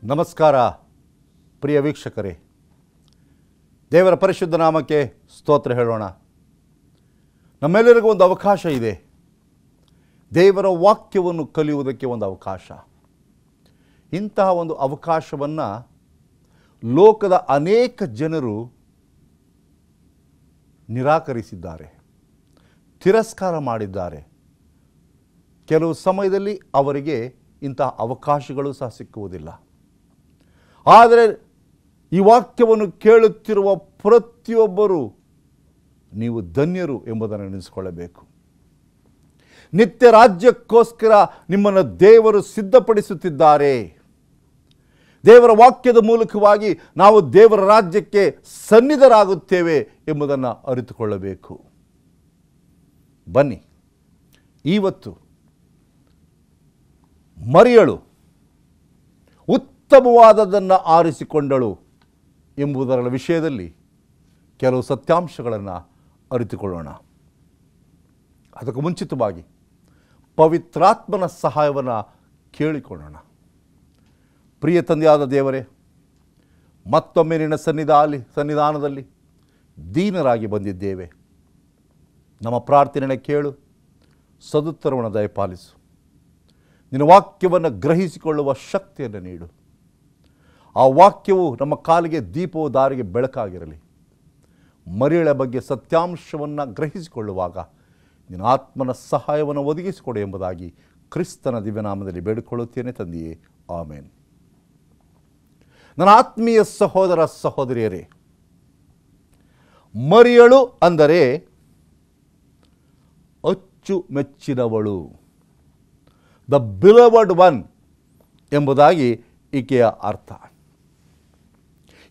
ನಮಸ್ಕಾರ ಪ್ರಿಯ ವೀಕ್ಷಕರೇ, ದೇವರ ಪರಿಶುದ್ಧ ನಾಮಕ್ಕೆ ಸ್ತೋತ್ರ ಹೇಳೋಣ. ನಮ್ಮೆಲ್ಲರಿಗೂ ಒಂದು ಅವಕಾಶ ಇದೆ. ದೇವರ ವಾಕ್ಯವನ್ನು ಕಲಿಯುವುದಕ್ಕೆ ಒಂದು ಅವಕಾಶ. ಇಂತಹ ಒಂದು ಅವಕಾಶವನ್ನು ಲೋಕದ ಅನೇಕ ಜನರು ನಿರಾಕರಿಸಿದ್ದಾರೆ, ತಿರಸ್ಕಾರ ಮಾಡಿದ್ದಾರೆ. ಕೆಲವು ಸಮಯದಲ್ಲಿ ಅವರಿಗೆ ಇಂತಹ ಅವಕಾಶಗಳು ಸಹ ಸಿಕ್ಕುವುದಿಲ್ಲ. ಆದರೆ ಈ ವಾಕ್ಯವನ್ನು ಕೇಳುತ್ತಿರುವ ಪ್ರತಿಯೊಬ್ಬರು ನೀವು ಧನ್ಯರು ಎಂಬುದನ್ನು ನೆನೆಸಿಕೊಳ್ಳಬೇಕು. ನಿತ್ಯ ರಾಜ್ಯಕ್ಕೋಸ್ಕರ ನಿಮ್ಮನ್ನು ದೇವರು ಸಿದ್ಧಪಡಿಸುತ್ತಿದ್ದಾರೆ. ದೇವರ ವಾಕ್ಯದ ಮೂಲಕವಾಗಿ ನಾವು ದೇವರ ರಾಜ್ಯಕ್ಕೆ ಸನ್ನಿಧರಾಗುತ್ತೇವೆ ಎಂಬುದನ್ನು ಅರಿತುಕೊಳ್ಳಬೇಕು. ಬನ್ನಿ, ಇವತ್ತು ಮರಿಯಳು ಉತ್ತಮವಾದದನ್ನು ಆರಿಸಿಕೊಂಡಳು ಎಂಬುದರ ವಿಷಯದಲ್ಲಿ ಕೆಲವು ಸತ್ಯಾಂಶಗಳನ್ನು ಅರಿತುಕೊಳ್ಳೋಣ. ಅದಕ್ಕೆ ಮುಂಚಿತವಾಗಿ ಪವಿತ್ರಾತ್ಮನ ಸಹಾಯವನ್ನು ಕೇಳಿಕೊಳ್ಳೋಣ. ಪ್ರಿಯ ತಂದೆಯಾದ ದೇವರೇ, ಮತ್ತೊಮ್ಮೆ ನಿನ್ನ ಸನ್ನಿಧಾನದಲ್ಲಿ ದೀನರಾಗಿ ಬಂದಿದ್ದೇವೆ. ನಮ್ಮ ಪ್ರಾರ್ಥನೆಯನ್ನು ಕೇಳು, ಸದುತ್ತರವನ್ನು ದಯಪಾಲಿಸು. ನಿನ್ನ ವಾಕ್ಯವನ್ನು ಗ್ರಹಿಸಿಕೊಳ್ಳುವ ಶಕ್ತಿಯನ್ನು ನೀಡು. ಆ ವಾಕ್ಯವು ನಮ್ಮ ಕಾಲಿಗೆ ದೀಪವು, ದಾರಿಗೆ ಬೆಳಕಾಗಿರಲಿ. ಮರಿಯಳ ಬಗ್ಗೆ ಸತ್ಯಾಂಶವನ್ನು ಗ್ರಹಿಸಿಕೊಳ್ಳುವಾಗ ನಿನ್ನ ಆತ್ಮನ ಸಹಾಯವನ್ನು ಒದಗಿಸಿಕೊಡು ಎಂಬುದಾಗಿ ಕ್ರಿಸ್ತನ ದಿವ್ಯನಾಮದಲ್ಲಿ ಬೇಡಿಕೊಳ್ಳುತ್ತೇನೆ ತಂದೆಯೇ, ಆಮೇನ್. ನನ್ನ ಆತ್ಮೀಯ ಸಹೋದರ ಸಹೋದರಿಯರೇ, ಮರಿಯಳು ಅಂದರೆ ಅಚ್ಚುಮೆಚ್ಚಿನವಳು, ದ ಬಿಲವಡ್ ಒನ್ ಎಂಬುದಾಗಿ ಈಕೆಯ ಅರ್ಥ.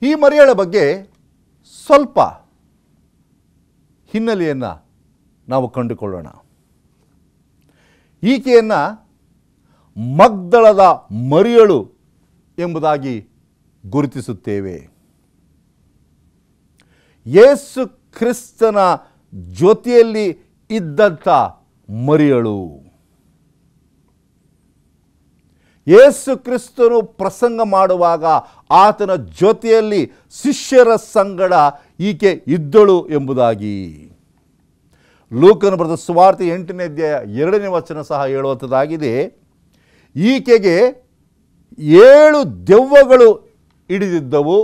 ಈ ಮರಿಯಳ ಬಗ್ಗೆ ಸ್ವಲ್ಪ ಹಿನ್ನೆಲೆಯನ್ನು ನಾವು ಕಂಡುಕೊಳ್ಳೋಣ. ಈಕೆಯನ್ನು ಮಗ್ದಲದ ಮರಿಯಳು ಎಂಬುದಾಗಿ ಗುರುತಿಸುತ್ತೇವೆ. ಯೇಸು ಕ್ರಿಸ್ತನ ಜೊತೆಯಲ್ಲಿ ಇದ್ದಂಥ ಮರಿಯಳು. ಯೇಸು ಕ್ರಿಸ್ತನು ಪ್ರಸಂಗ ಮಾಡುವಾಗ ಆತನ ಜೊತೆಯಲ್ಲಿ ಶಿಷ್ಯರ ಸಂಗಡ ಈಕೆ ಇದ್ದಳು ಎಂಬುದಾಗಿ ಲೂಕನ ಬರೆದ ಸುವಾರ್ತೆ 8ನೇ ಅಧ್ಯಾಯ 2ನೇ ವಚನ ಸಹ ಹೇಳುವಂಥದ್ದಾಗಿದೆ. ಈಕೆಗೆ 7 ದೆವ್ವಗಳು ಹಿಡಿದಿದ್ದವು,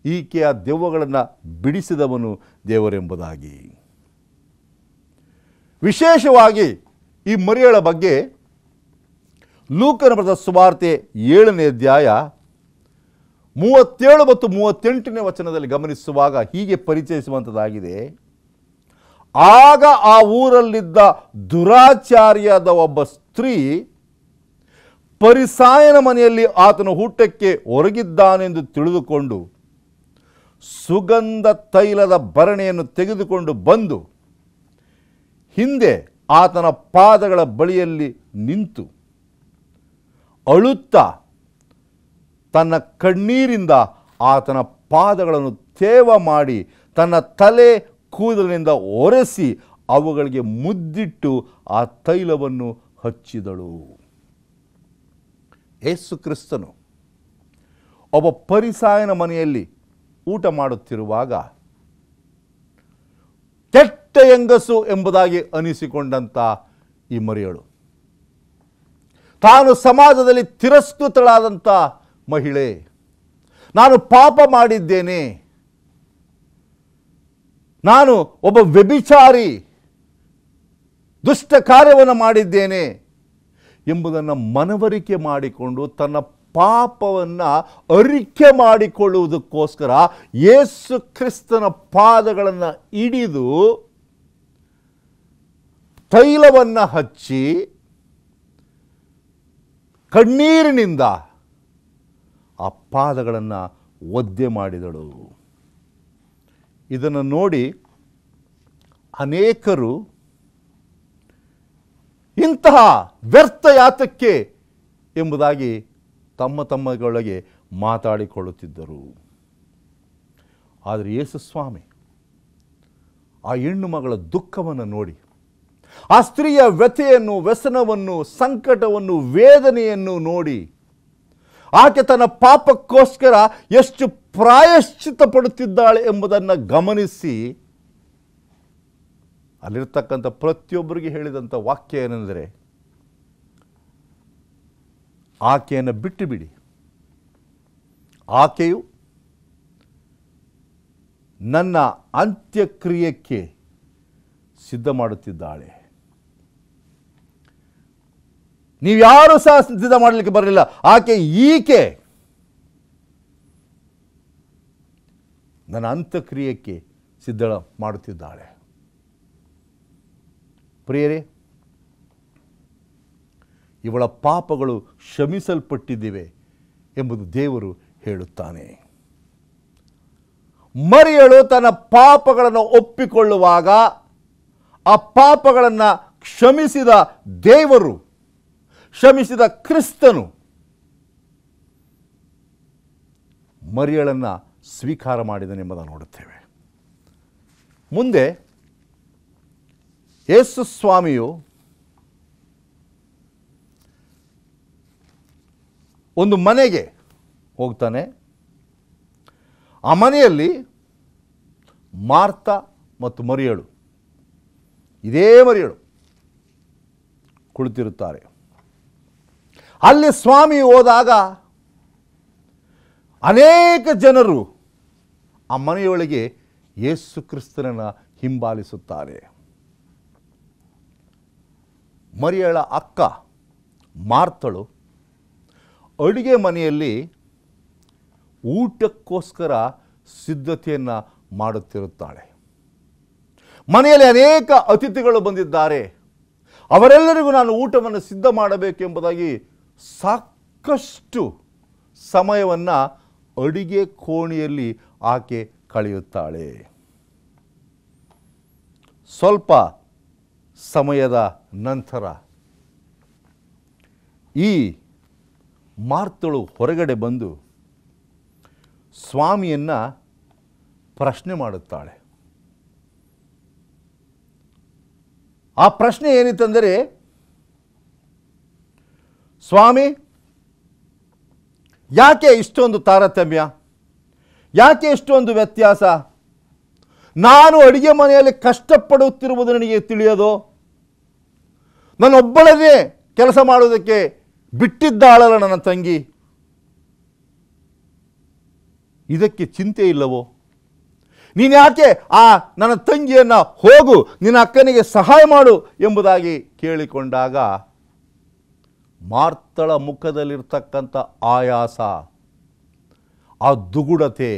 ಈಕೆಯ ದೆವ್ವಗಳನ್ನು ಬಿಡಿಸಿದವನು ದೇವರೆಂಬುದಾಗಿ. ವಿಶೇಷವಾಗಿ ಈ ಮರಿಯಳ ಬಗ್ಗೆ ಲೂಕನ ಬರೆದ ಸುವಾರ್ತೆ 7ನೇ ಅಧ್ಯಾಯ 37 ಮತ್ತು 38ನೇ ವಚನದಲ್ಲಿ ಗಮನಿಸುವಾಗ ಹೀಗೆ ಪರಿಚಯಿಸುವಂಥದ್ದಾಗಿದೆ. ಆಗ ಆ ಊರಲ್ಲಿದ್ದ ದುರಾಚಾರಿಯಾದ ಒಬ್ಬ ಸ್ತ್ರೀ ಪರಿಸಾಯನ ಮನೆಯಲ್ಲಿ ಆತನ ಊಟಕ್ಕೆ ಹೊರಗಿದ್ದಾನೆಂದು ತಿಳಿದುಕೊಂಡು ಸುಗಂಧ ತೈಲದ ಭರಣಿಯನ್ನು ತೆಗೆದುಕೊಂಡು ಬಂದು ಹಿಂದೆ ಆತನ ಪಾದಗಳ ಬಳಿಯಲ್ಲಿ ನಿಂತು ಅಳುತ್ತಾ ತನ್ನ ಕಣ್ಣೀರಿಂದ ಆತನ ಪಾದಗಳನ್ನು ತೇವ ಮಾಡಿ ತನ್ನ ತಲೆ ಕೂದಲಿನಿಂದ ಒರೆಸಿ ಅವುಗಳಿಗೆ ಮುದ್ದಿಟ್ಟು ಆ ತೈಲವನ್ನು ಹಚ್ಚಿದಳು. ಯೇಸು ಕ್ರಿಸ್ತನು ಒಬ್ಬ ಪರಿಸಾಯನ ಮನೆಯಲ್ಲಿ ಊಟ ಮಾಡುತ್ತಿರುವಾಗ ಕೆಟ್ಟ ಹೆಂಗಸು ಎಂಬುದಾಗಿ ಅನಿಸಿಕೊಂಡಂಥ ಈ ಮರಿಯಳು, ತಾನು ಸಮಾಜದಲ್ಲಿ ತಿರಸ್ಕೃತಳಾದಂಥ ಮಹಿಳೆ, ನಾನು ಪಾಪ ಮಾಡಿದ್ದೇನೆ, ನಾನು ಒಬ್ಬ ವ್ಯಭಿಚಾರಿ, ದುಷ್ಟ ಕಾರ್ಯವನ್ನು ಮಾಡಿದ್ದೇನೆ ಎಂಬುದನ್ನು ಮನವರಿಕೆ ಮಾಡಿಕೊಂಡು ತನ್ನ ಪಾಪವನ್ನು ಅರಿಕೆ ಮಾಡಿಕೊಳ್ಳುವುದಕ್ಕೋಸ್ಕರ ಯೇಸು ಕ್ರಿಸ್ತನ ಪಾದಗಳನ್ನು ಹಿಡಿದು ತೈಲವನ್ನು ಹಚ್ಚಿ ಕಣ್ಣೀರಿನಿಂದ ಆ ಪಾದಗಳನ್ನು ಒದ್ದೆ ಮಾಡಿದಳು. ಇದನ್ನು ನೋಡಿ ಅನೇಕರು ಇಂತಹ ವ್ಯರ್ಥ ಯಾತಕ್ಕೆ ಎಂಬುದಾಗಿ ತಮ್ಮೊಳಗೆ ಮಾತಾಡಿಕೊಳ್ಳುತ್ತಿದ್ದರು. ಆದರೆ ಯೇಸು ಸ್ವಾಮಿ ಆ ಹೆಣ್ಣು ಮಗಳ ದುಃಖವನ್ನು ನೋಡಿ ಆ ಸ್ತ್ರೀಯ ವ್ಯಥೆಯನ್ನು, ವ್ಯಸನವನ್ನು, ಸಂಕಟವನ್ನು, ವೇದನೆಯನ್ನು ನೋಡಿ ಆಕೆ ತನ್ನ ಪಾಪಕ್ಕೋಸ್ಕರ ಎಷ್ಟು ಪ್ರಾಯಶ್ಚಿತ್ತ ಪಡುತ್ತಿದ್ದಾಳೆ ಎಂಬುದನ್ನು ಗಮನಿಸಿ ಅಲ್ಲಿರ್ತಕ್ಕಂಥ ಪ್ರತಿಯೊಬ್ಬರಿಗೆ ಹೇಳಿದಂಥ ವಾಕ್ಯ ಏನೆಂದರೆ, ಆಕೆಯನ್ನು ಬಿಟ್ಟು ಬಿಡಿ, ಆಕೆಯು ನನ್ನ ಅಂತ್ಯಕ್ರಿಯೆಗೆ ಸಿದ್ಧ ಮಾಡುತ್ತಿದ್ದಾಳೆ. ನೀವ್ಯಾರೂ ಸಹ ಸಿದ್ಧ ಮಾಡಲಿಕ್ಕೆ ಬರಲಿಲ್ಲ, ಈಕೆ ನನ್ನ ಅಂತ್ಯಕ್ರಿಯೆಗೆ ಸಿದ್ಧ ಮಾಡುತ್ತಿದ್ದಾಳೆ. ಪ್ರಿಯರೇ, ಇವಳ ಪಾಪಗಳು ಕ್ಷಮಿಸಲ್ಪಟ್ಟಿದ್ದಿವೆ ಎಂಬುದು ದೇವರು ಹೇಳುತ್ತಾನೆ. ಮರಿಯಳು ತನ್ನ ಪಾಪಗಳನ್ನು ಒಪ್ಪಿಕೊಳ್ಳುವಾಗ ಆ ಪಾಪಗಳನ್ನು ಕ್ಷಮಿಸಿದ ದೇವರು, ಕ್ಷಮಿಸಿದ ಕ್ರಿಸ್ತನು ಮರಿಯಳನ್ನು ಸ್ವೀಕಾರ ಮಾಡಿದನೆಂಬುದನ್ನು ನೋಡುತ್ತೇವೆ. ಮುಂದೆ ಯೇಸು ಸ್ವಾಮಿಯು ಒಂದು ಮನೆಗೆ ಹೋಗ್ತಾನೆ. ಆ ಮನೆಯಲ್ಲಿ ಮಾರ್ತಾ ಮತ್ತು ಮರಿಯಳು, ಇದೇ ಮರಿಯಳು ಕುಳಿತಿರುತ್ತಾರೆ. ಅಲ್ಲಿ ಸ್ವಾಮಿ ಹೋದಾಗ ಅನೇಕ ಜನರು ಆ ಮನೆಯೊಳಗೆ ಯೇಸು ಕ್ರಿಸ್ತನನ್ನು ಹಿಂಬಾಲಿಸುತ್ತಾರೆ. ಮರಿಯಳ ಅಕ್ಕ ಮಾರ್ತಳು ಅಡುಗೆ ಮನೆಯಲ್ಲಿ ಊಟಕ್ಕೋಸ್ಕರ ಸಿದ್ಧತೆಯನ್ನು ಮಾಡುತ್ತಿರುತ್ತಾಳೆ. ಮನೆಯಲ್ಲಿ ಅನೇಕ ಅತಿಥಿಗಳು ಬಂದಿದ್ದಾರೆ, ಅವರೆಲ್ಲರಿಗೂ ನಾನು ಊಟವನ್ನು ಸಿದ್ಧ ಮಾಡಬೇಕೆಂಬುದಾಗಿ ಸಾಕಷ್ಟು ಸಮಯವನ್ನು ಅಡುಗೆ ಕೋಣೆಯಲ್ಲಿ ಆಕೆ ಕಳೆಯುತ್ತಾಳೆ. ಸ್ವಲ್ಪ ಸಮಯದ ನಂತರ ಈ ಮಾರ್ತಳು ಹೊರಗಡೆ ಬಂದು ಸ್ವಾಮಿಯನ್ನು ಪ್ರಶ್ನೆ ಮಾಡುತ್ತಾಳೆ. ಆ ಪ್ರಶ್ನೆ ಏನಿತ್ತಂದರೆ, ಸ್ವಾಮಿ, ಯಾಕೆ ಇಷ್ಟೊಂದು ತಾರತಮ್ಯ, ಯಾಕೆ ಇಷ್ಟೊಂದು ವ್ಯತ್ಯಾಸ? ನಾನು ಅಡುಗೆ ಮನೆಯಲ್ಲಿ ಕಷ್ಟಪಡುತ್ತಿರುವುದು ನನಗೆ ತಿಳಿಯೋದು, ನನ್ನೊಬ್ಬಳನ್ನೇ ಕೆಲಸ ಮಾಡುವುದಕ್ಕೆ ಬಿಟ್ಟಿದ್ದಾಳಲ್ಲ ನನ್ನ ತಂಗಿ, ಇದಕ್ಕೆ ಚಿಂತೆ ಇಲ್ಲವೋ? ನೀನು ಯಾಕೆ ನನ್ನ ತಂಗಿಯನ್ನು ಹೋಗು, ನಿನ್ನ ಅಕ್ಕನಿಗೆ ಸಹಾಯ ಮಾಡು ಎಂಬುದಾಗಿ ಕೇಳಿಕೊಂಡಾಗ ಮಾರ್ತಳ ಮುಖದಲ್ಲಿರ್ತಕ್ಕಂಥ ಆಯಾಸ, ಆ ದುಗುಡತೆ,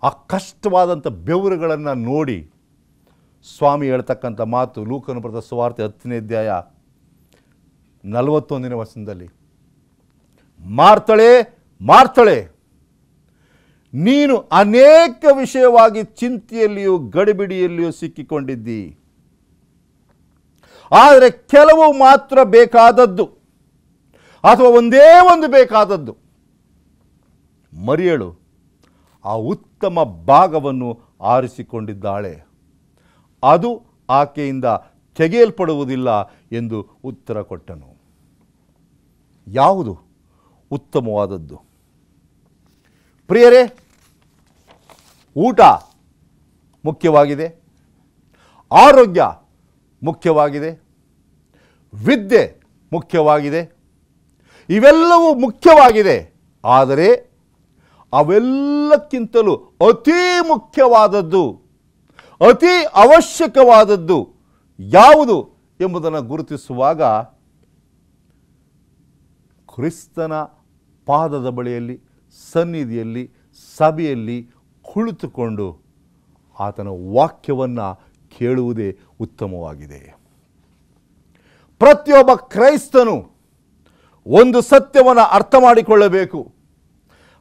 ಆ ಕಷ್ಟವಾದಂಥ ಬೆವರುಗಳನ್ನು ನೋಡಿ ಸ್ವಾಮಿ ಹೇಳ್ತಕ್ಕಂಥ ಮಾತು ಲೂಕನ ಬರೆದ ಸುವಾರ್ತೆ 10ನೇ ಅಧ್ಯಾಯ 41ನೇ ವಚನದಲ್ಲಿ, ಮಾರ್ತಳೆ ಮಾರ್ತಳೆ, ನೀನು ಅನೇಕ ವಿಷಯವಾಗಿ ಚಿಂತೆಯಲ್ಲಿಯೂ ಗಡಿಬಿಡಿಯಲ್ಲಿಯೂ ಸಿಕ್ಕಿಕೊಂಡಿದ್ದಿ, ಆದರೆ ಕೆಲವು ಮಾತ್ರ ಬೇಕಾದದ್ದು, ಅಥವಾ ಒಂದೇ ಒಂದು ಬೇಕಾದದ್ದು. ಮರಿಯಳು ಆ ಉತ್ತಮ ಭಾಗವನ್ನು ಆರಿಸಿಕೊಂಡಿದ್ದಾಳೆ, ಅದು ಆಕೆಯಿಂದ ತೆಗೆಯಲ್ಪಡುವುದಿಲ್ಲ ಎಂದು ಉತ್ತರ ಕೊಟ್ಟನು. ಯಾವುದು ಉತ್ತಮವಾದದ್ದು? ಪ್ರಿಯರೇ, ಊಟ ಮುಖ್ಯವಾಗಿದೆ, ಆರೋಗ್ಯ ಮುಖ್ಯವಾಗಿದೆ, ವಿದ್ಯೆ ಮುಖ್ಯವಾಗಿದೆ, ಇವೆಲ್ಲವೂ ಮುಖ್ಯವಾಗಿದೆ. ಆದರೆ ಅವೆಲ್ಲಕ್ಕಿಂತಲೂ ಅತಿ ಮುಖ್ಯವಾದದ್ದು, ಅತಿ ಅವಶ್ಯಕವಾದದ್ದು ಯಾವುದು ಎಂಬುದನ್ನು ಗುರುತಿಸುವಾಗ ಕ್ರಿಸ್ತನ ಪಾದದ ಬಳಿಯಲ್ಲಿ, ಸನ್ನಿಧಿಯಲ್ಲಿ, ಸಭೆಯಲ್ಲಿ ಕುಳಿತುಕೊಂಡು ಆತನ ವಾಕ್ಯವನ್ನು ಕೇಳುವುದೇ ಉತ್ತಮವಾಗಿದೆ. ಪ್ರತಿಯೊಬ್ಬ ಕ್ರೈಸ್ತನು ಒಂದು ಸತ್ಯವನ್ನು ಅರ್ಥ ಮಾಡಿಕೊಳ್ಳಬೇಕು.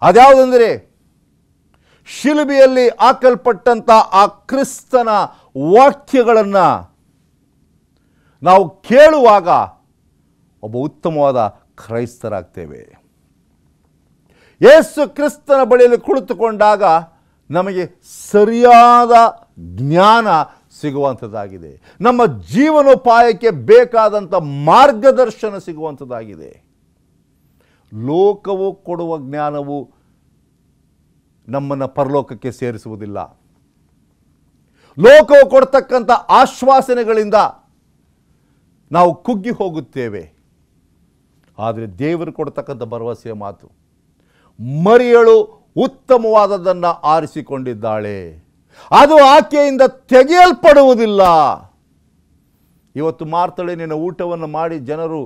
ಅದ್ಯಾವುದೆಂದರೆ, ಶಿಲುಬೆಯಲ್ಲಿ ಹಾಕಲ್ಪಟ್ಟಂಥ ಆ ಕ್ರಿಸ್ತನ ವಾಕ್ಯಗಳನ್ನು ನಾವು ಕೇಳುವಾಗ ಒಬ್ಬ ಉತ್ತಮವಾದ ಕ್ರೈಸ್ತರಾಗ್ತೇವೆ. ಯೇಸು ಕ್ರಿಸ್ತನ ಬಳಿಯಲ್ಲಿ ಕುಳಿತುಕೊಂಡಾಗ ನಮಗೆ ಸರಿಯಾದ ಜ್ಞಾನ ಸಿಗುವಂಥದ್ದಾಗಿದೆ, ನಮ್ಮ ಜೀವನೋಪಾಯಕ್ಕೆ ಬೇಕಾದಂಥ ಮಾರ್ಗದರ್ಶನ ಸಿಗುವಂಥದ್ದಾಗಿದೆ. ಲೋಕವು ಕೊಡುವ ಜ್ಞಾನವು ನಮ್ಮನ್ನು ಪರಲೋಕಕ್ಕೆ ಸೇರಿಸುವುದಿಲ್ಲ. ಲೋಕವು ಕೊಡ್ತಕ್ಕಂಥ ಆಶ್ವಾಸನೆಗಳಿಂದ ನಾವು ಕುಗ್ಗಿ ಹೋಗುತ್ತೇವೆ. ಆದರೆ ದೇವರು ಕೊಡ್ತಕ್ಕಂಥ ಭರವಸೆಯ ಮಾತು, ಮರಿಯಳು ಉತ್ತಮವಾದದ್ದನ್ನು ಆರಿಸಿಕೊಂಡಿದ್ದಾಳೆ, ಅದು ಆಕೆಯಿಂದ ತೆಗೆಯಲ್ಪಡುವುದಿಲ್ಲ. ಇವತ್ತು ಮಾರ್ತಳೆ ನಿನ್ನ ಊಟವನ್ನು ಮಾಡಿ ಜನರು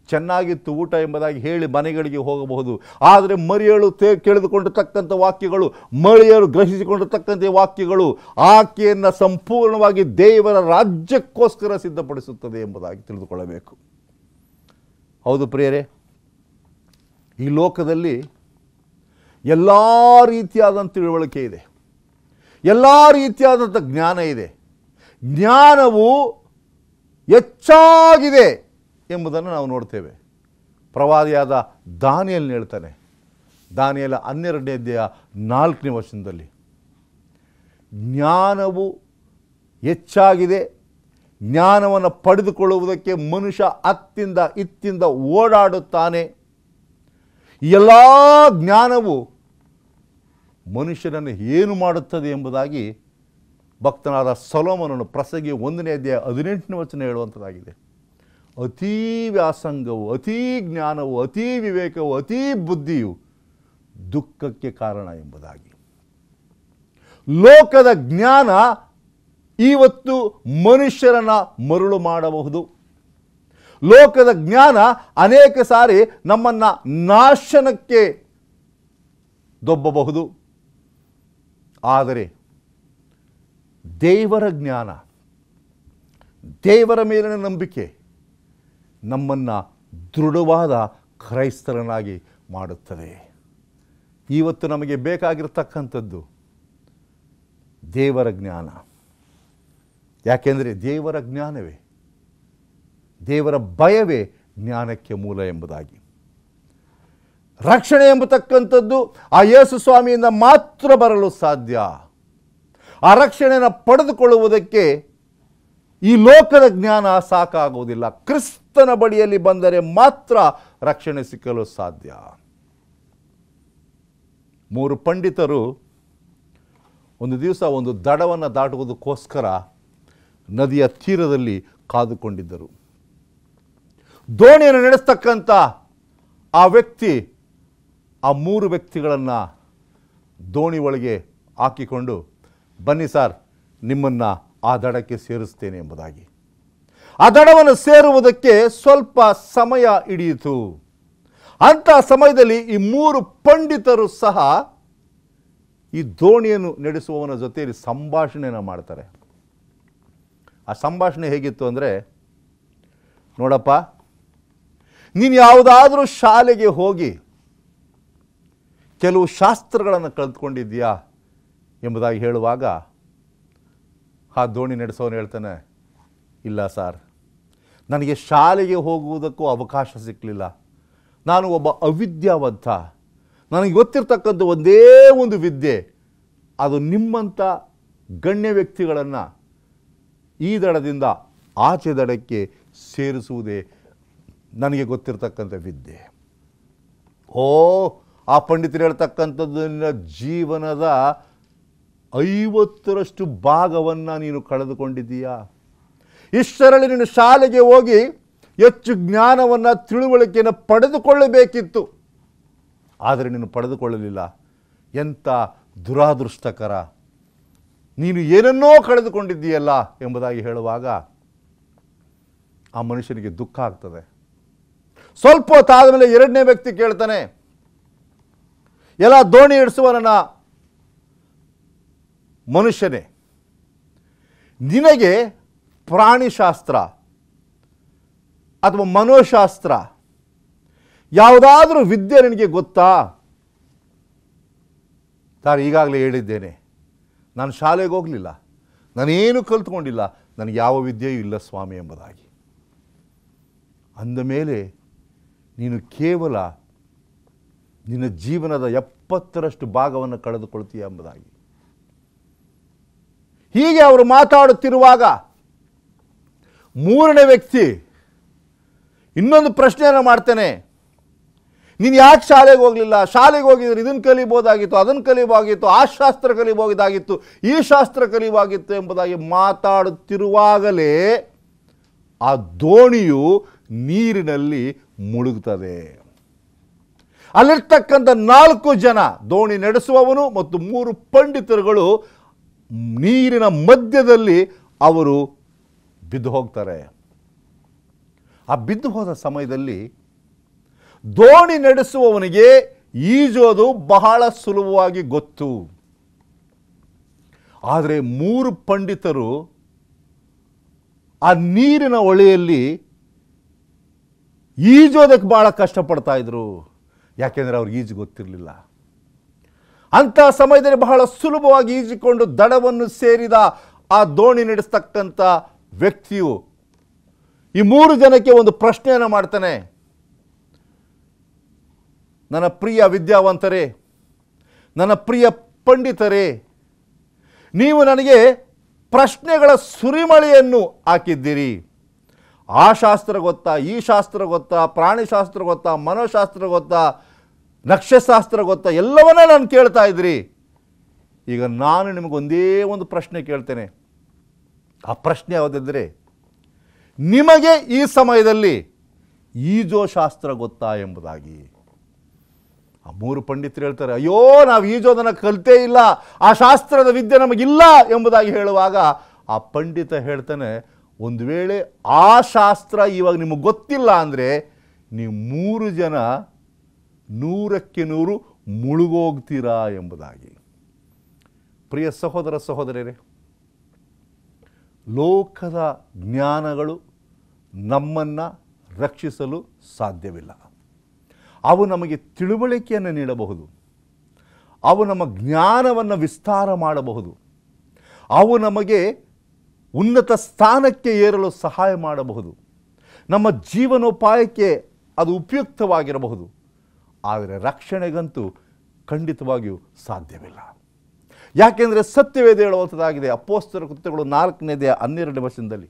ಚೆನ್ನಾಗಿತ್ತು ಊಟ ಎಂಬುದಾಗಿ ಹೇಳಿ ಮನೆಗಳಿಗೆ ಹೋಗಬಹುದು. ಆದರೆ ಮರಿಯಳು ಕೇಳಿದುಕೊಂಡಿರ್ತಕ್ಕಂಥ ವಾಕ್ಯಗಳು, ಮರಿಯಳು ಗ್ರಹಿಸಿಕೊಂಡಿರ್ತಕ್ಕಂಥ ವಾಕ್ಯಗಳು ಆಕೆಯನ್ನು ಸಂಪೂರ್ಣವಾಗಿ ದೇವರ ರಾಜ್ಯಕ್ಕೋಸ್ಕರ ಸಿದ್ಧಪಡಿಸುತ್ತದೆ ಎಂಬುದಾಗಿ ತಿಳಿದುಕೊಳ್ಳಬೇಕು. ಹೌದು ಪ್ರಿಯರೇ, ಈ ಲೋಕದಲ್ಲಿ ಎಲ್ಲ ರೀತಿಯಾದಂಥ ತಿಳುವಳಿಕೆ ಇದೆ, ಎಲ್ಲ ರೀತಿಯಾದಂಥ ಜ್ಞಾನ ಇದೆ. ಜ್ಞಾನವು ಹೆಚ್ಚಾಗಿದೆ ಎಂಬುದನ್ನು ನಾವು ನೋಡ್ತೇವೆ. ಪ್ರವಾದಿಯಾದ ದಾನಿಯೇಲನು ಹೇಳ್ತಾನೆ, ದಾನಿಯೇಲ 12ನೇ ಅಧ್ಯಾಯ 4ನೇ ವಚನದಲ್ಲಿ, ಜ್ಞಾನವು ಹೆಚ್ಚಾಗಿದೆ, ಜ್ಞಾನವನ್ನು ಪಡೆದುಕೊಳ್ಳುವುದಕ್ಕೆ ಮನುಷ್ಯ ಅತ್ತಿಂದ ಇತ್ತಿಂದ ಓಡಾಡುತ್ತಾನೆ. ಎಲ್ಲ ಜ್ಞಾನವು ಮನುಷ್ಯನನ್ನು ಏನು ಮಾಡುತ್ತದೆ ಎಂಬುದಾಗಿ ಭಕ್ತನಾದ ಸೊಲೊಮೋನನು ಪ್ರಸಂಗಿ 1ನೇ ಅಧ್ಯಾಯ 18ನೇ ವಚನ ಹೇಳುವಂಥದ್ದಾಗಿದೆ. ಅತೀ ವ್ಯಾಸಂಗವು, ಅತೀ ಜ್ಞಾನವು, ಅತೀ ವಿವೇಕವು, ಅತೀ ಬುದ್ಧಿಯು ದುಃಖಕ್ಕೆ ಕಾರಣ ಎಂಬುದಾಗಿ. ಲೋಕದ ಜ್ಞಾನ ಇವತ್ತು ಮನುಷ್ಯರನ್ನು ಮರುಳು ಮಾಡಬಹುದು. ಲೋಕದ ಜ್ಞಾನ ಅನೇಕ ಸಾರಿ ನಮ್ಮನ್ನು ನಾಶನಕ್ಕೆ ದೊಬ್ಬಬಹುದು. ಆದರೆ ದೇವರ ಜ್ಞಾನ, ದೇವರ ಮೇಲಿನ ನಂಬಿಕೆ ನಮ್ಮನ್ನು ದೃಢವಾದ ಕ್ರೈಸ್ತರನಾಗಿ ಮಾಡುತ್ತದೆ. ಇವತ್ತು ನಮಗೆ ಬೇಕಾಗಿರ್ತಕ್ಕಂಥದ್ದು ದೇವರ ಜ್ಞಾನ. ಯಾಕೆಂದರೆ ದೇವರ ಜ್ಞಾನವೇ, ದೇವರ ಭಯವೇ ಜ್ಞಾನಕ್ಕೆ ಮೂಲ ಎಂಬುದಾಗಿ. ರಕ್ಷಣೆ ಎಂಬತಕ್ಕಂಥದ್ದು ಆ ಯೇಸು ಸ್ವಾಮಿಯಿಂದ ಮಾತ್ರ ಬರಲು ಸಾಧ್ಯ. ಆ ರಕ್ಷಣೆಯನ್ನು ಪಡೆದುಕೊಳ್ಳುವುದಕ್ಕೆ ಈ ಲೋಕದ ಜ್ಞಾನ ಸಾಕಾಗುವುದಿಲ್ಲ. ಕ್ರಿಸ್ತನ ಬಳಿಯಲ್ಲಿ ಬಂದರೆ ಮಾತ್ರ ರಕ್ಷಣೆ ಸಿಕ್ಕಲು ಸಾಧ್ಯ. 3 ಪಂಡಿತರು ಒಂದು ದಿವಸ ಒಂದು ದಡವನ್ನು ದಾಟುವುದಕ್ಕೋಸ್ಕರ ನದಿಯ ತೀರದಲ್ಲಿ ಕಾದುಕೊಂಡಿದ್ದರು. ದೋಣಿಯನ್ನು ನಡೆಸ್ತಕ್ಕಂಥ ಆ ವ್ಯಕ್ತಿ ಆ 3 ವ್ಯಕ್ತಿಗಳನ್ನು ದೋಣಿ ಒಳಗೆ ಹಾಕಿಕೊಂಡು, ಬನ್ನಿ ಸರ್, ನಿಮ್ಮನ್ನು ಆ ದಡಕ್ಕೆ ಸೇರಿಸ್ತೇನೆ ಎಂಬುದಾಗಿ. ಆ ದಡವನ್ನು ಸೇರುವುದಕ್ಕೆ ಸ್ವಲ್ಪ ಸಮಯ ಹಿಡಿಯಿತು. ಅಂಥ ಸಮಯದಲ್ಲಿ ಈ 3 ಪಂಡಿತರು ಸಹ ಈ ದೋಣಿಯನ್ನು ನಡೆಸುವವನ ಜೊತೆಯಲ್ಲಿ ಸಂಭಾಷಣೆಯನ್ನು ಮಾಡ್ತಾರೆ. ಆ ಸಂಭಾಷಣೆ ಹೇಗಿತ್ತು ಅಂದರೆ, ನೋಡಪ್ಪ, ನೀನು ಯಾವುದಾದ್ರೂ ಶಾಲೆಗೆ ಹೋಗಿ ಕೆಲವು ಶಾಸ್ತ್ರಗಳನ್ನು ಕಲಿತ್ಕೊಂಡಿದ್ದೀಯಾ ಎಂಬುದಾಗಿ ಹೇಳುವಾಗ ಆ ದೋಣಿ ನಡೆಸೋನು ಹೇಳ್ತಾನೆ, ಇಲ್ಲ ಸರ್, ನನಗೆ ಶಾಲೆಗೆ ಹೋಗುವುದಕ್ಕೂ ಅವಕಾಶ ಸಿಕ್ಕಲಿಲ್ಲ. ನಾನು ಒಬ್ಬ ಅವಿದ್ಯಾವಂತ. ನನಗೆ ಗೊತ್ತಿರ್ತಕ್ಕಂಥ ಒಂದೇ ಒಂದು ವಿದ್ಯೆ, ಅದು ನಿಮ್ಮಂಥ ಗಣ್ಯ ವ್ಯಕ್ತಿಗಳನ್ನು ಈ ದಡದಿಂದ ಆಚೆ ದಡಕ್ಕೆ ಸೇರಿಸುವುದೇ ನನಗೆ ಗೊತ್ತಿರ್ತಕ್ಕಂಥ ವಿದ್ಯೆ. ಆ ಪಂಡಿತರು ಹೇಳ್ತಕ್ಕಂಥದ್ದು ನಿನ್ನ ಜೀವನದ 50ರಷ್ಟು ಭಾಗವನ್ನು ನೀನು ಕಳೆದುಕೊಂಡಿದ್ದೀಯಾ. ಇಷ್ಟರಲ್ಲಿ ನೀನು ಶಾಲೆಗೆ ಹೋಗಿ ಹೆಚ್ಚು ಜ್ಞಾನವನ್ನು, ತಿಳುವಳಿಕೆಯನ್ನು ಪಡೆದುಕೊಳ್ಳಬೇಕಿತ್ತು. ಆದರೆ ನೀನು ಪಡೆದುಕೊಳ್ಳಲಿಲ್ಲ. ಎಂಥ ದುರಾದೃಷ್ಟಕರ, ನೀನು ಏನನ್ನೋ ಕಳೆದುಕೊಂಡಿದ್ದೀಯಲ್ಲ ಎಂಬುದಾಗಿ ಹೇಳುವಾಗ ಆ ಮನುಷ್ಯನಿಗೆ ದುಃಖ ಆಗ್ತದೆ. ಸ್ವಲ್ಪ ಹೊತ್ತಾದ ಮೇಲೆ 2ನೇ ವ್ಯಕ್ತಿ ಕೇಳ್ತಾನೆ, ಎಲ್ಲ ದೋಣಿ ಇಡಿಸುವ ನನ್ನ ಮನುಷ್ಯನೇ, ನಿನಗೆ ಪ್ರಾಣಿಶಾಸ್ತ್ರ ಅಥವಾ ಮನೋಶಾಸ್ತ್ರ ಯಾವುದಾದ್ರೂ ವಿದ್ಯೆ ನಿನಗೆ ಗೊತ್ತಾ? ನಾನು ಈಗಾಗಲೇ ಹೇಳಿದ್ದೇನೆ, ನಾನು ಶಾಲೆಗೆ ಹೋಗಲಿಲ್ಲ, ನಾನೇನು ಕಲ್ತ್ಕೊಂಡಿಲ್ಲ, ನನಗೆ ಯಾವ ವಿದ್ಯೆಯೂ ಇಲ್ಲ ಸ್ವಾಮಿ ಎಂಬುದಾಗಿ. ಅಂದ ಮೇಲೆ ನೀನು ಕೇವಲ ನಿನ್ನ ಜೀವನದ 70ರಷ್ಟು ಭಾಗವನ್ನು ಕಳೆದುಕೊಳ್ತೀಯ ಎಂಬುದಾಗಿ. ಹೀಗೆ ಅವರು ಮಾತಾಡುತ್ತಿರುವಾಗ 3ನೇ ವ್ಯಕ್ತಿ ಇನ್ನೊಂದು ಪ್ರಶ್ನೆಯನ್ನು ಮಾಡ್ತಾನೆ, ನೀನು ಯಾಕೆ ಶಾಲೆಗೆ ಹೋಗಲಿಲ್ಲ, ಶಾಲೆಗೆ ಹೋಗಿದ್ರೆ ಇದನ್ನು ಕಲಿಬೋದಾಗಿತ್ತು, ಅದನ್ನು ಕಲಿಬೋದಾಗಿತ್ತು, ಆ ಶಾಸ್ತ್ರ ಕಲಿಬೋದಾಗಿತ್ತು, ಈ ಶಾಸ್ತ್ರ ಕಲಿಬೋದಾಗಿತ್ತು ಎಂಬುದಾಗಿ ಮಾತಾಡುತ್ತಿರುವಾಗಲೇ ಆ ದೋಣಿಯು ನೀರಿನಲ್ಲಿ ಮುಳುಗುತ್ತದೆ. ಅಲ್ಲಿರ್ತಕ್ಕಂಥ 4 ಜನ, ದೋಣಿ ನಡೆಸುವವನು ಮತ್ತು 3 ಪಂಡಿತರುಗಳು ನೀರಿನ ಮಧ್ಯದಲ್ಲಿ ಅವರು ಬಿದ್ದು ಹೋಗ್ತಾರೆ. ಆ ಬಿದ್ದು ಹೋದ ಸಮಯದಲ್ಲಿ ದೋಣಿ ನಡೆಸುವವನಿಗೆ ಈಜೋದು ಬಹಳ ಸುಲಭವಾಗಿ ಗೊತ್ತು. ಆದರೆ 3 ಪಂಡಿತರು ಆ ನೀರಿನ ಹೊಳೆಯಲ್ಲಿ ಈಜೋದಕ್ಕೆ ಬಹಳ ಕಷ್ಟಪಡ್ತಾ ಇದ್ರು. ಯಾಕೆಂದರೆ ಅವ್ರಿಗೆ ಈಜು ಗೊತ್ತಿರಲಿಲ್ಲ. ಅಂಥ ಸಮಯದಲ್ಲಿ ಬಹಳ ಸುಲಭವಾಗಿ ಈಜಿಕೊಂಡು ದಡವನ್ನು ಸೇರಿದ ಆ ದೋಣಿ ನಡೆಸ್ತಕ್ಕಂಥ ವ್ಯಕ್ತಿಯು ಈ 3 ಜನಕ್ಕೆ ಒಂದು ಪ್ರಶ್ನೆಯನ್ನು ಮಾಡ್ತಾನೆ. ನನ್ನ ಪ್ರಿಯ ವಿದ್ಯಾವಂತರೇ, ನನ್ನ ಪ್ರಿಯ ಪಂಡಿತರೇ, ನೀವು ನನಗೆ ಪ್ರಶ್ನೆಗಳ ಸುರಿಮಳೆಯನ್ನು ಹಾಕಿದ್ದೀರಿ. ಆ ಶಾಸ್ತ್ರ ಗೊತ್ತಾ, ಈ ಶಾಸ್ತ್ರ ಗೊತ್ತಾ, ಪ್ರಾಣಿಶಾಸ್ತ್ರ ಗೊತ್ತಾ, ಮನೋಶಾಸ್ತ್ರ ಗೊತ್ತಾ, ನಕ್ಷಶಾಸ್ತ್ರ ಗೊತ್ತಾ, ಎಲ್ಲವನ್ನ ನಾನು ಕೇಳ್ತಾ ಇದ್ರಿ. ಈಗ ನಾನು ನಿಮಗೊಂದೇ ಒಂದು ಪ್ರಶ್ನೆ ಕೇಳ್ತೇನೆ. ಆ ಪ್ರಶ್ನೆ ಯಾವುದೆಂದರೆ, ನಿಮಗೆ ಈ ಸಮಯದಲ್ಲಿ ಈಜೋ ಶಾಸ್ತ್ರ ಗೊತ್ತಾ ಎಂಬುದಾಗಿ. ಆ 3 ಪಂಡಿತರು ಹೇಳ್ತಾರೆ, ಅಯ್ಯೋ ನಾವು ಈಜೋದನ್ನು ಕಲಿತೇ ಇಲ್ಲ, ಆ ಶಾಸ್ತ್ರದ ವಿದ್ಯೆ ನಮಗಿಲ್ಲ ಎಂಬುದಾಗಿ ಹೇಳುವಾಗ ಆ ಪಂಡಿತ ಹೇಳ್ತಾನೆ, ಒಂದು ವೇಳೆ ಆ ಶಾಸ್ತ್ರ ಇವಾಗ ನಿಮಗೆ ಗೊತ್ತಿಲ್ಲ ಅಂದರೆ ನೀವು 3 ಜನ 100ಕ್ಕೆ 100 ಮುಳುಗೋಗ್ತೀರಾ ಎಂಬುದಾಗಿ. ಪ್ರಿಯ ಸಹೋದರ ಸಹೋದರರೇ, ಲೋಕದ ಜ್ಞಾನಗಳು ನಮ್ಮನ್ನು ರಕ್ಷಿಸಲು ಸಾಧ್ಯವಿಲ್ಲ. ಅವು ನಮಗೆ ತಿಳುವಳಿಕೆಯನ್ನು ನೀಡಬಹುದು, ಅವು ನಮ್ಮ ಜ್ಞಾನವನ್ನು ವಿಸ್ತಾರ ಮಾಡಬಹುದು, ಅವು ನಮಗೆ ಉನ್ನತ ಸ್ಥಾನಕ್ಕೆ ಏರಲು ಸಹಾಯ ಮಾಡಬಹುದು, ನಮ್ಮ ಜೀವನೋಪಾಯಕ್ಕೆ ಅದು ಉಪಯುಕ್ತವಾಗಿರಬಹುದು. ಆದರೆ ರಕ್ಷಣೆಗಂತೂ ಖಂಡಿತವಾಗಿಯೂ ಸಾಧ್ಯವಿಲ್ಲ. ಯಾಕೆಂದರೆ ಸತ್ಯವೇದ ಹೇಳುವಂಥದ್ದಾಗಿದೆ. ಅಪೊಸ್ತಲರ ಕೃತ್ಯಗಳು 4ನೇ ಅಧ್ಯಾಯ 12ನೇ ವಚನದಲ್ಲಿ,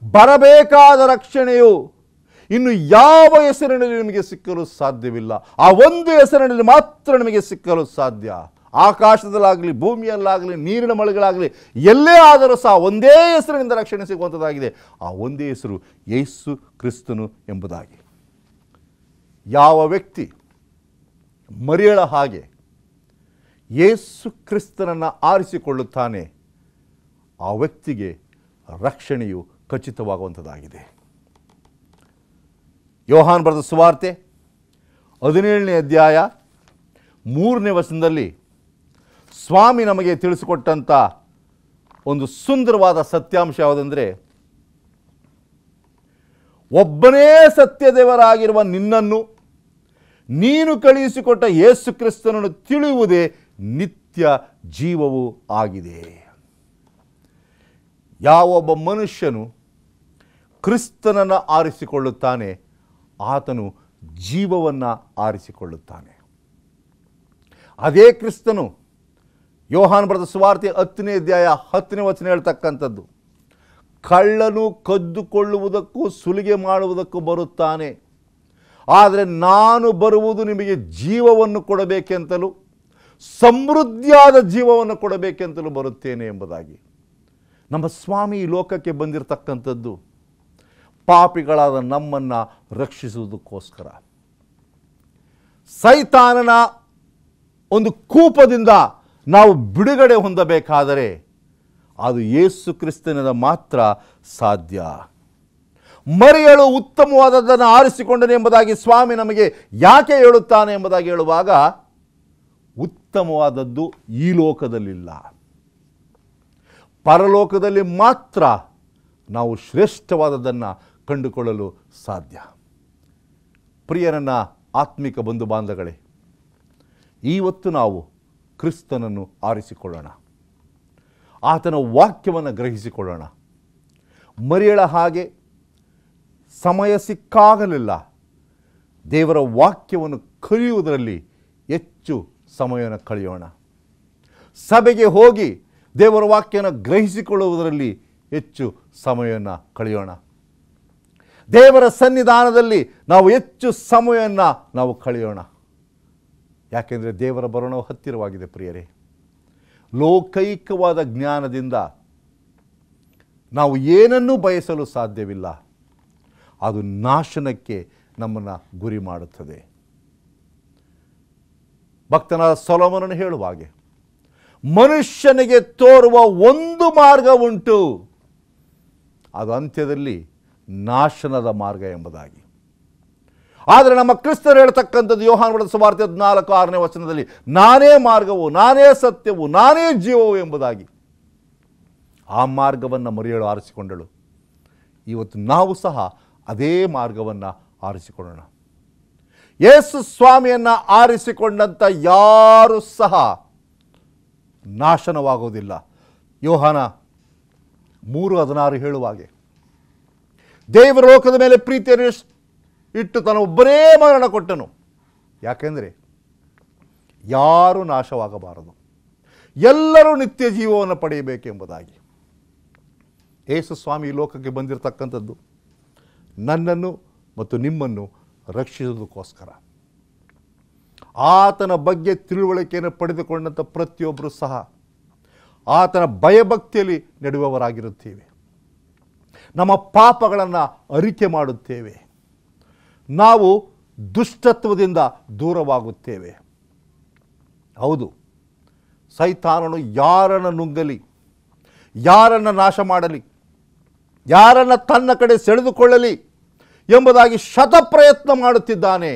ಬರಬೇಕಾದ ರಕ್ಷಣೆಯು ಇನ್ನು ಯಾವ ಹೆಸರಿನಲ್ಲಿ ನಿಮಗೆ ಸಿಕ್ಕಲು ಸಾಧ್ಯವಿಲ್ಲ, ಆ ಒಂದು ಹೆಸರಿನಲ್ಲಿ ಮಾತ್ರ ನಿಮಗೆ ಸಿಕ್ಕಲು ಸಾಧ್ಯ. ಆಕಾಶದಲ್ಲಾಗಲಿ, ಭೂಮಿಯಲ್ಲಾಗಲಿ, ನೀರಿನ ಮಳೆಗಳಾಗಲಿ, ಎಲ್ಲೇ ಆದರೂ ಸಹ ಒಂದೇ ಹೆಸರಿನಿಂದ ರಕ್ಷಣೆ ಸಿಗುವಂಥದ್ದಾಗಿದೆ. ಆ ಒಂದೇ ಹೆಸರು ಯೇಸು ಕ್ರಿಸ್ತನು ಎಂಬುದಾಗಿ. ಯಾವ ವ್ಯಕ್ತಿ ಮರಿಯಳ ಹಾಗೆ ಯೇಸು ಕ್ರಿಸ್ತನನ್ನು ಆರಿಸಿಕೊಳ್ಳುತ್ತಾನೆ, ಆ ವ್ಯಕ್ತಿಗೆ ರಕ್ಷಣೆಯು ಖಚಿತವಾಗುವಂಥದ್ದಾಗಿದೆ. ಯೋಹಾನ್ ಬರೆದ ಸುವಾರ್ತೆ 17ನೇ ಅಧ್ಯಾಯ 3ನೇ ವಚನದಲ್ಲಿ ಸ್ವಾಮಿ ನಮಗೆ ತಿಳಿಸಿಕೊಟ್ಟಂಥ ಒಂದು ಸುಂದರವಾದ ಸತ್ಯಾಂಶ ಯಾವುದೆಂದರೆ, ಒಬ್ಬನೇ ಸತ್ಯದೇವರಾಗಿರುವ ನಿನ್ನನ್ನು, ನೀನು ಕಳುಹಿಸಿಕೊಟ್ಟ ಯೇಸು ಕ್ರಿಸ್ತನನ್ನು ತಿಳಿಯುವುದೇ ನಿತ್ಯ ಜೀವವೂ ಆಗಿದೆ. ಯಾವೊಬ್ಬ ಮನುಷ್ಯನು ಕ್ರಿಸ್ತನನ್ನು ಆರಿಸಿಕೊಳ್ಳುತ್ತಾನೆ, ಆತನು ಜೀವವನ್ನು ಆರಿಸಿಕೊಳ್ಳುತ್ತಾನೆ. ಅದೇ ಕ್ರಿಸ್ತನು ಯೋಹಾನ್ ಬರೆದ ಸುವಾರ್ತೆ 10ನೇ ಅಧ್ಯಾಯ 10ನೇ ವಚನ ಹೇಳ್ತಕ್ಕಂಥದ್ದು, ಕಳ್ಳನು ಕದ್ದುಕೊಳ್ಳುವುದಕ್ಕೂ ಸುಲಿಗೆ ಮಾಡುವುದಕ್ಕೂ ಬರುತ್ತಾನೆ, ಆದರೆ ನಾನು ಬರುವುದು ನಿಮಗೆ ಜೀವವನ್ನು ಕೊಡಬೇಕೆಂತಲೂ ಸಮೃದ್ಧಿಯಾದ ಜೀವವನ್ನು ಕೊಡಬೇಕೆಂತಲೂ ಬರುತ್ತೇನೆ ಎಂಬುದಾಗಿ. ನಮ್ಮ ಸ್ವಾಮಿ ಈ ಲೋಕಕ್ಕೆ ಬಂದಿರತಕ್ಕಂಥದ್ದು ಪಾಪಿಗಳಾದ ನಮ್ಮನ್ನು ರಕ್ಷಿಸುವುದಕ್ಕೋಸ್ಕರ. ಸೈತಾನನ ಒಂದು ಕೂಪದಿಂದ ನಾವು ಬಿಡುಗಡೆ ಹೊಂದಬೇಕಾದರೆ ಅದು ಯೇಸು ಕ್ರಿಸ್ತನಿಂದ ಮಾತ್ರ ಸಾಧ್ಯ. ಮರಿಯಳು ಉತ್ತಮವಾದದ್ದನ್ನು ಆರಿಸಿಕೊಂಡನು ಎಂಬುದಾಗಿ ಸ್ವಾಮಿ ನಮಗೆ ಯಾಕೆ ಹೇಳುತ್ತಾನೆ ಎಂಬುದಾಗಿ ಹೇಳುವಾಗ, ಉತ್ತಮವಾದದ್ದು ಈ ಲೋಕದಲ್ಲಿಲ್ಲ, ಪರಲೋಕದಲ್ಲಿ ಮಾತ್ರ ನಾವು ಶ್ರೇಷ್ಠವಾದದ್ದನ್ನು ಕಂಡುಕೊಳ್ಳಲು ಸಾಧ್ಯ. ಪ್ರಿಯರನ್ನ ಆತ್ಮಿಕ ಬಂಧು ಬಾಂಧವಗಳೇ, ಇವತ್ತು ನಾವು ಕ್ರಿಸ್ತನನ್ನು ಆರಿಸಿಕೊಳ್ಳೋಣ, ಆತನ ವಾಕ್ಯವನ್ನು ಗ್ರಹಿಸಿಕೊಳ್ಳೋಣ. ಮರಿಯಳ ಹಾಗೆ ಸಮಯ ಸಿಕ್ಕಾಗಲಿಲ್ಲ ದೇವರ ವಾಕ್ಯವನ್ನು ಕಲಿಯುವುದರಲ್ಲಿ ಹೆಚ್ಚು ಸಮಯವನ್ನು ಕಳೆಯೋಣ. ಸಭೆಗೆ ಹೋಗಿ ದೇವರ ವಾಕ್ಯವನ್ನು ಗ್ರಹಿಸಿಕೊಳ್ಳುವುದರಲ್ಲಿ ಹೆಚ್ಚು ಸಮಯವನ್ನು ಕಳೆಯೋಣ. ದೇವರ ಸನ್ನಿಧಾನದಲ್ಲಿ ನಾವು ಹೆಚ್ಚು ಸಮಯವನ್ನು ನಾವು ಕಳೆಯೋಣ. ಯಾಕೆಂದರೆ ದೇವರ ಬರೋಣವು ಹತ್ತಿರವಾಗಿದೆ ಪ್ರಿಯರೇ. ಲೋಕೈಕವಾದ ಜ್ಞಾನದಿಂದ ನಾವು ಏನನ್ನೂ ಬಯಸಲು ಸಾಧ್ಯವಿಲ್ಲ. ಅದು ನಾಶನಕ್ಕೆ ನಮ್ಮನ್ನು ಗುರಿ ಮಾಡುತ್ತದೆ. ಭಕ್ತನಾದ ಸೊಲೊಮೋನನು ಹೇಳುವ ಹಾಗೆ, ಮನುಷ್ಯನಿಗೆ ತೋರುವ ಒಂದು ಮಾರ್ಗ ಉಂಟು, ಅದು ಅಂತ್ಯದಲ್ಲಿ ನಾಶನದ ಮಾರ್ಗ ಎಂಬುದಾಗಿ. ಆದರೆ ನಮ್ಮ ಕ್ರಿಸ್ತರು ಹೇಳ್ತಕ್ಕಂಥದ್ದು ಯೋಹಾನ ಬರೆದ ಸುವಾರ್ತೆ 14:6ನೇ ವಚನದಲ್ಲಿ, ನಾನೇ ಮಾರ್ಗವು, ನಾನೇ ಸತ್ಯವು, ನಾನೇ ಜೀವವು ಎಂಬುದಾಗಿ. ಆ ಮಾರ್ಗವನ್ನು ಮರಿಯಳು ಆರಿಸಿಕೊಂಡಳು. ಇವತ್ತು ನಾವು ಸಹ ಅದೇ ಮಾರ್ಗವನ್ನು ಆರಿಸಿಕೊಳ್ಳೋಣ. ಯೇಸು ಸ್ವಾಮಿಯನ್ನು ಆರಿಸಿಕೊಂಡಂಥ ಯಾರೂ ಸಹ ನಾಶನವಾಗುವುದಿಲ್ಲ. ಯೋಹಾನ 3:16 ಹೇಳುವ ಹಾಗೆ, ದೇವರ ಲೋಕದ ಮೇಲೆ ಪ್ರೀತಿಯನ್ನು ಇಟ್ಟು ತನ್ನ ಒಬ್ಬರೇ ಮರಣ ಕೊಟ್ಟನು. ಯಾಕೆಂದರೆ ಯಾರೂ ನಾಶವಾಗಬಾರದು, ಎಲ್ಲರೂ ನಿತ್ಯ ಜೀವವನ್ನು ಪಡೆಯಬೇಕೆಂಬುದಾಗಿ. ಯೇಸು ಸ್ವಾಮಿ ಈ ಲೋಕಕ್ಕೆ ಬಂದಿರತಕ್ಕಂಥದ್ದು ನನ್ನನ್ನು ಮತ್ತು ನಿಮ್ಮನ್ನು ರಕ್ಷಿಸುವುದಕ್ಕೋಸ್ಕರ. ಆತನ ಬಗ್ಗೆ ತಿಳುವಳಿಕೆಯನ್ನು ಪಡೆದುಕೊಂಡಂಥ ಪ್ರತಿಯೊಬ್ಬರೂ ಸಹ ಆತನ ಭಯಭಕ್ತಿಯಲ್ಲಿ ನಡೆಯುವವರಾಗಿರುತ್ತೇವೆ. ನಮ್ಮ ಪಾಪಗಳನ್ನು ಅರಿಕೆ ಮಾಡುತ್ತೇವೆ. ನಾವು ದುಷ್ಟತ್ವದಿಂದ ದೂರವಾಗುತ್ತೇವೆ. ಹೌದು, ಸೈತಾನನು ಯಾರನ್ನು ನುಂಗಲಿ, ಯಾರನ್ನು ನಾಶ ಮಾಡಲಿ, ಯಾರನ್ನು ತನ್ನ ಕಡೆ ಸೆಳೆದುಕೊಳ್ಳಲಿ ಎಂಬುದಾಗಿ ಶತಪ್ರಯತ್ನ ಮಾಡುತ್ತಿದ್ದಾನೆ.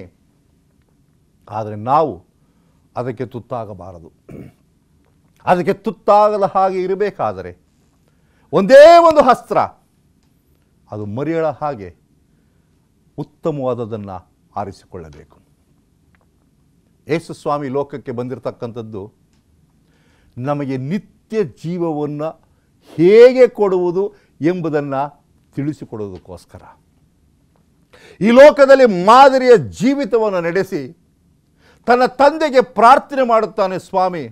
ಆದರೆ ನಾವು ಅದಕ್ಕೆ ತುತ್ತಾಗಬಾರದು. ಅದಕ್ಕೆ ತುತ್ತಾಗದ ಹಾಗೆ ಇರಬೇಕಾದರೆ ಒಂದೇ ಒಂದು ಅಸ್ತ್ರ, ಅದು ಮರಿಯಳ ಹಾಗೆ ಉತ್ತಮವಾದದನ್ನು ಆರಿಸಿಕೊಳ್ಳಬೇಕು. ಯೇಸು ಸ್ವಾಮಿ ಲೋಕಕ್ಕೆ ಬಂದಿರತಕ್ಕಂಥದ್ದು ನಮಗೆ ನಿತ್ಯ ಜೀವವನ್ನು ಹೇಗೆ ಕೊಡುವುದು ಎಂಬುದನ್ನು ತಿಳಿಸಿಕೊಡುವುದಕ್ಕೋಸ್ಕರ. ಈ ಲೋಕದಲ್ಲಿ ಮಾದರಿಯ ಜೀವಿತವನ್ನು ನಡೆಸಿ ತನ್ನ ತಂದೆಗೆ ಪ್ರಾರ್ಥನೆ ಮಾಡುತ್ತಾನೆ, ಸ್ವಾಮಿ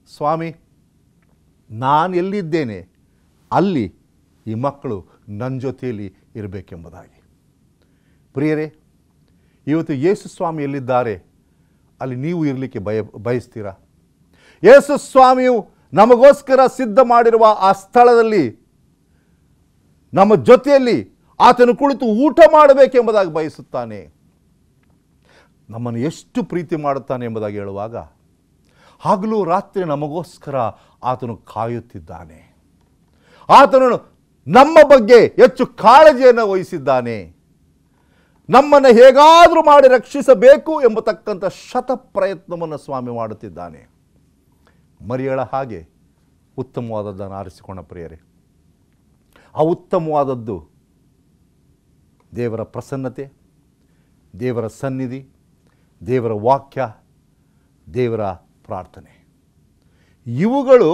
ಸ್ವಾಮಿ, ನಾನು ಎಲ್ಲಿದ್ದೇನೆ ಅಲ್ಲಿ ಈ ಮಕ್ಕಳು ನನ್ನ ಜೊತೆಯಲ್ಲಿ ಇರಬೇಕೆಂಬುದಾಗಿ. ಪ್ರಿಯರೇ, ಇವತ್ತು ಯೇಸು ಸ್ವಾಮಿ ಎಲ್ಲಿದ್ದಾರೆ ಅಲ್ಲಿ ನೀವು ಇರಲಿಕ್ಕೆ ಬಯಸ್ತೀರಾ? ಯೇಸು ಸ್ವಾಮಿಯು ನಮಗೋಸ್ಕರ ಸಿದ್ಧ ಮಾಡಿರುವ ಆ ಸ್ಥಳದಲ್ಲಿ ನಮ್ಮ ಜೊತೆಯಲ್ಲಿ ಆತನು ಕುಳಿತು ಊಟ ಮಾಡಬೇಕೆಂಬುದಾಗಿ ಬಯಸುತ್ತಾನೆ. ನಮ್ಮನ್ನು ಎಷ್ಟು ಪ್ರೀತಿ ಮಾಡುತ್ತಾನೆ ಎಂಬುದಾಗಿ ಹೇಳುವಾಗ, ಹಗಲು ರಾತ್ರಿ ನಮಗೋಸ್ಕರ ಆತನು ಕಾಯುತ್ತಿದ್ದಾನೆ. ಆತನು ನಮ್ಮ ಬಗ್ಗೆ ಹೆಚ್ಚು ಕಾಳಜಿಯನ್ನು ವಹಿಸಿದ್ದಾನೆ. ನಮ್ಮನ್ನು ಹೇಗಾದರೂ ಮಾಡಿ ರಕ್ಷಿಸಬೇಕು ಎಂಬತಕ್ಕಂಥ ಶತ ಪ್ರಯತ್ನವನ್ನು ಸ್ವಾಮಿ ಮಾಡುತ್ತಿದ್ದಾನೆ. ಮರಿಯಳ ಹಾಗೆ ಉತ್ತಮವಾದದ್ದನ್ನು ಆರಿಸಿಕೊಂಡ ಪ್ರಿಯರೇ, ಆ ಉತ್ತಮವಾದದ್ದು ದೇವರ ಪ್ರಸನ್ನತೆ, ದೇವರ ಸನ್ನಿಧಿ, ದೇವರ ವಾಕ್ಯ, ದೇವರ ಪ್ರಾರ್ಥನೆ. ಇವುಗಳು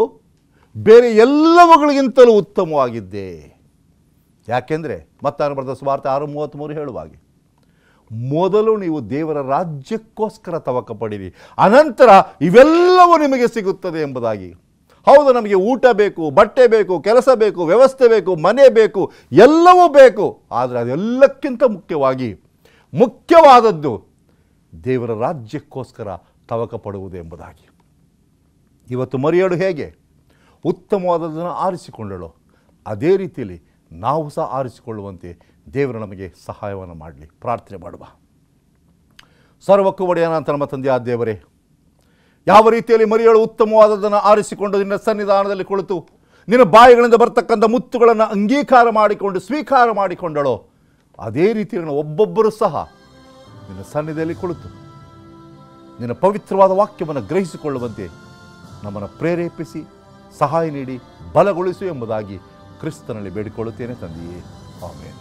ಬೇರೆ ಎಲ್ಲವುಗಳಿಗಿಂತಲೂ ಉತ್ತಮವಾಗಿದ್ದೆ. ಯಾಕೆಂದರೆ ಮತ್ತಾಯನ ಬರೆದ ಸುವಾರ್ತೆ 6:33 ಹೇಳುವ ಹಾಗೆ, ಮೊದಲು ನೀವು ದೇವರ ರಾಜ್ಯಕ್ಕೋಸ್ಕರ ತವಕ ಪಡಿರಿ, ಅನಂತರ ಇವೆಲ್ಲವೂ ನಿಮಗೆ ಸಿಗುತ್ತದೆ ಎಂಬುದಾಗಿ. ಹೌದು, ನಮಗೆ ಊಟ ಬೇಕು, ಬಟ್ಟೆ ಬೇಕು, ಕೆಲಸ ಬೇಕು, ವ್ಯವಸ್ಥೆ ಬೇಕು, ಮನೆ ಬೇಕು, ಎಲ್ಲವೂ ಬೇಕು. ಆದರೆ ಅದೆಲ್ಲಕ್ಕಿಂತ ಮುಖ್ಯವಾದದ್ದು ದೇವರ ರಾಜ್ಯಕ್ಕೋಸ್ಕರ ತವಕ ಪಡುವುದು ಎಂಬುದಾಗಿ. ಇವತ್ತು ಮರಿಯಳು ಹೇಗೆ ಉತ್ತಮವಾದದ್ದನ್ನು ಆರಿಸಿಕೊಂಡಳು, ಅದೇ ರೀತಿಯಲ್ಲಿ ನಾವು ಸಹ ಆರಿಸಿಕೊಳ್ಳುವಂತೆ ದೇವರು ನಮಗೆ ಸಹಾಯವನ್ನು ಮಾಡಲಿ. ಪ್ರಾರ್ಥನೆ ಮಾಡುವ. ಸರ್ವಕ್ಕೂ ಒಡೆಯನಾದ ನಮ್ಮ ತಂದೆಯಾದ ದೇವರೇ, ಯಾವ ರೀತಿಯಲ್ಲಿ ಮರಿಯಳು ಉತ್ತಮವಾದದ್ದನ್ನು ಆರಿಸಿಕೊಂಡು ನಿನ್ನ ಸನ್ನಿಧಾನದಲ್ಲಿ ಕುಳಿತು ನಿನ್ನ ಬಾಯಿಗಳಿಂದ ಬರ್ತಕ್ಕಂಥ ಮುತ್ತುಗಳನ್ನು ಅಂಗೀಕಾರ ಮಾಡಿಕೊಂಡು ಸ್ವೀಕಾರ ಮಾಡಿಕೊಂಡಳೋ, ಅದೇ ರೀತಿಯಲ್ಲಿ ಒಬ್ಬೊಬ್ಬರೂ ಸಹ ನಿನ್ನ ಸನ್ನಿಧಿಯಲ್ಲಿ ಕುಳಿತು ನಿನ್ನ ಪವಿತ್ರವಾದ ವಾಕ್ಯವನ್ನು ಗ್ರಹಿಸಿಕೊಳ್ಳುವಂತೆ ನಮ್ಮನ್ನು ಪ್ರೇರೇಪಿಸಿ ಸಹಾಯ ನೀಡಿ ಬಲಗೊಳಿಸು ಎಂಬುದಾಗಿ ಕ್ರಿಸ್ತನಲ್ಲಿ ಬೇಡಿಕೊಳ್ಳುತ್ತೇನೆ ತಂದೆಯೇ. ಆಮೆನ್.